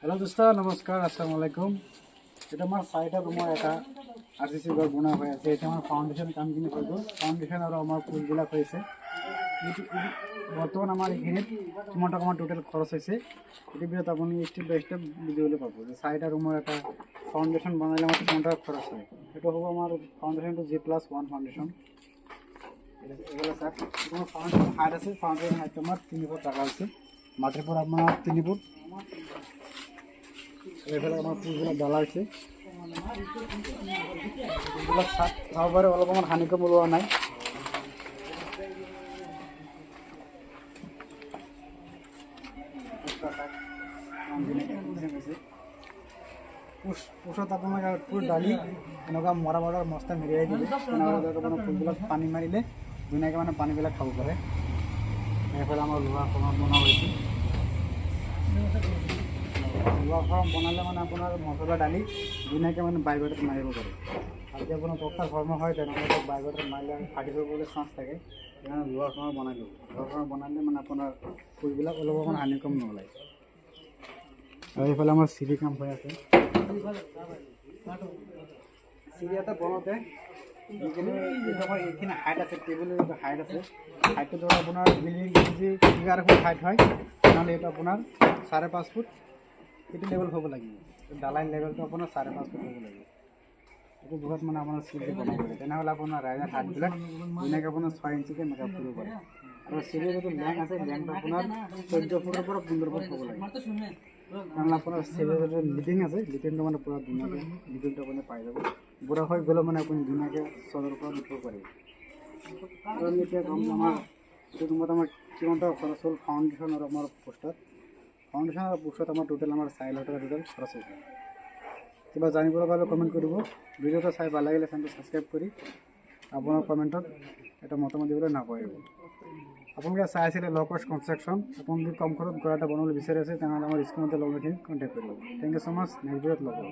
Hello दोस्तों नमस्कार अस्सलाम वालेकुम। এটা আমার সাইডের রুমের একটা আরসিসি ঘর বোনা হয়ে আছে। এটা আমার ফাউন্ডেশন কাম কিনে করব। ফাউন্ডেশন আর আমার ফুলগুলা হয়েছে। বর্তমান আমার এখানে টমেটো আমার টোটাল খরচ হয়েছে। এটি বিরত আপনি স্টেপ বাই স্টেপ ভিডিওগুলো পাবো যে সাইডের রুমের একটা ফাউন্ডেশন বানাইলে আমার টমেটো খরচ হয়। এটা হবো আমার ফাউন্ডেশন টু G+1 ফাউন্ডেশন। এগুলো স্যার তোমার ফাউন্ডেশন হাইট আছে, ফাউন্ডেশন হাইট তোমার 3 ফুট টাকা আছে। মাটির পর আপনার 3 ফুট এখানে আমার ফুলগুলো ডালা আছে। এগুলো খাবারে অলপ আমার হানিকম ওলোৱা নাই। পুষত আপোনাক ফুল ডালি এনেকুৱা মৰা মৰাৰ মস্তা মেৰিয়াই দিলে মানে ফুলবিলাক পানী মাৰিলে ধুনীয়াকৈ মানে পানীবিলাক খাব পাৰে। এইফালে আমাৰ লোহা কমত বনোৱা হৈছে। লোহা ফাৰ্ম বনালে মানে আপোনাৰ মছলা ডালি ধুনীয়াকৈ মানে বাইকত মাৰিব পাৰে। আৰু যদি আপোনাৰ পকাৰ ফৰ্ম হয় তেনেহ'লে বাইকত মাৰিলে ফাটি যাবলৈ চান্স থাকে। সেইকাৰণে লোহা ফাৰ্ম বনাই দিওঁ। লোহা ফাৰ্ম বনালে মানে আপোনাৰ ফুলবিলাক অলপ অকণ হানিকম নোলায়। আৰু এইফালে আমাৰ চিৰি কাম হৈ আছে। চিৰি এটা বনাওঁতে এইখিনি হাইট আছে, টেবুলৰ হাইট আছে। হাইটটো ধৰক আপোনাৰ বিল্ডিং যদি 11 ফুট হাইট হয় তেনেহ'লে এইটো আপোনাৰ 5.5 ফুট এইটো লেভেল হ'ব লাগিব। ডালাই লেভেলটো আপোনাৰ 5.5 ফুট হ'ব লাগিব। এইটো বহুত মানে আপোনাৰ চিৰি বনাব লাগে। তেনেহ'লে আপোনাৰ ৰাইজৰ হাতবিলাক ধুনীয়াকৈ আপোনাৰ 6 ইঞ্চিকৈ মেকআপ কৰিব পাৰে। আৰু চিৰিৰ যিটো লেং আছে লেংটো আপোনাৰ 14 ফুটৰ পৰা 15 ফুট হ'ব লাগে। কাৰণ আপোনাৰ চিৰিৰ যিটো লিটিং আছে লিটিংটো মানে পূৰা ধুনীয়াকৈ লিটিংটো আপুনি পাই যাব। বুঢ়া হৈ গ'লে মানে আপুনি ধুনীয়াকৈ চদৰ পৰা উঠিব পাৰিব। আৰু আমি এতিয়া গম আমাৰ এইটো ৰুমত আমাৰ কিমান টকা খৰচ হ'ল ফাউণ্ডেশ্যন আৰু আমাৰ পোষ্টাৰ। ফাউণ্ডেশ্যন আৰু পোষ্টাৰত আমাৰ টোটেল আমাৰ 4 লাখ টকা টোটেল খৰচ হৈছে। কিবা জানিবলৈ পালে কমেণ্ট কৰিব। ভিডিঅ'টো চাই ভাল লাগিলে চেনেলটো ছাবস্ক্ৰাইব কৰি আপোনাৰ কমেণ্টত এটা মতামত দিবলৈ নাপাহৰিব। আপোনালোকে চাই আছিলে ল' কষ্ট কনষ্ট্ৰাকশ্যন। আপুনি যদি কম খৰচত ঘৰ এটা বনাবলৈ বিচাৰি আছে তেনেহ'লে আমাৰ স্ক্ৰীনতে লগৰখিনি কণ্টেক্ট কৰিব। Thank you so' much. Next ভিডিঅ'ত লগ পাব।